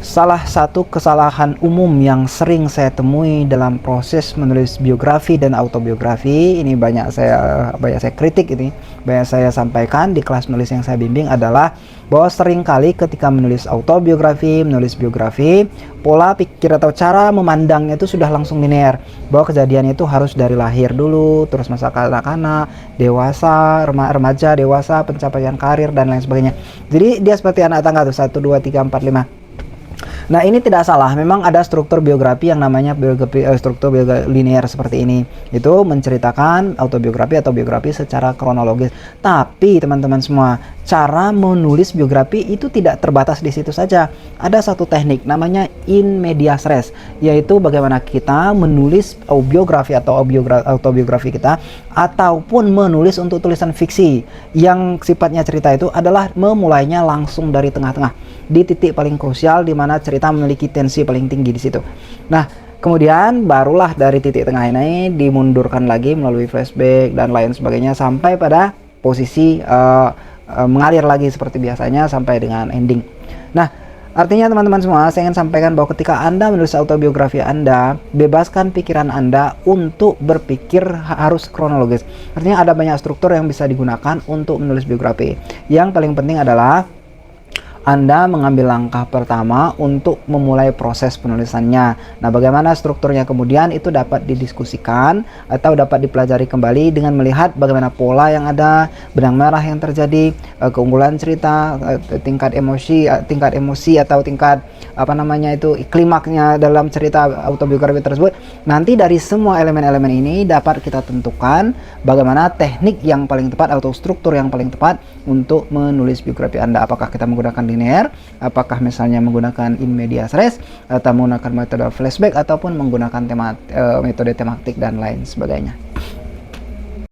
Salah satu kesalahan umum yang sering saya temui dalam proses menulis biografi dan autobiografi, ini banyak saya kritik, ini banyak saya sampaikan di kelas menulis yang saya bimbing, adalah bahwa seringkali ketika menulis autobiografi, menulis biografi, pola pikir atau cara memandangnya itu sudah langsung linear, bahwa kejadian itu harus dari lahir dulu, terus masa kanak-kanak, dewasa, remaja, dewasa, pencapaian karir dan lain sebagainya. Jadi dia seperti anak tangga tuh, 1 2 3 4 5. Nah, ini tidak salah. Memang ada struktur biografi yang namanya struktur biografi linear seperti ini. Itu menceritakan autobiografi atau biografi secara kronologis. Tapi teman-teman semua, cara menulis biografi itu tidak terbatas di situ saja. Ada satu teknik namanya in medias res, yaitu bagaimana kita menulis biografi atau autobiografi kita, ataupun menulis untuk tulisan fiksi yang sifatnya cerita itu adalah memulainya langsung dari tengah-tengah, di titik paling krusial di mana cerita memiliki tensi paling tinggi di situ. Nah, kemudian barulah dari titik tengah ini dimundurkan lagi melalui flashback dan lain sebagainya sampai pada posisi mengalir lagi seperti biasanya sampai dengan ending. Nah, artinya teman-teman semua, saya ingin sampaikan bahwa ketika Anda menulis autobiografi Anda, bebaskan pikiran Anda untuk berpikir harus kronologis. Artinya ada banyak struktur yang bisa digunakan untuk menulis biografi. Yang paling penting adalah Anda mengambil langkah pertama untuk memulai proses penulisannya. Nah, bagaimana strukturnya kemudian itu dapat didiskusikan atau dapat dipelajari kembali dengan melihat bagaimana pola yang ada, benang merah yang terjadi, keunggulan cerita, tingkat emosi atau tingkat klimaknya dalam cerita autobiografi tersebut. Nanti dari semua elemen-elemen ini dapat kita tentukan bagaimana teknik yang paling tepat atau struktur yang paling tepat untuk menulis biografi Anda. Apakah kita menggunakan linear, apakah misalnya menggunakan in medias res, atau menggunakan metode flashback, ataupun menggunakan metode tematik dan lain sebagainya.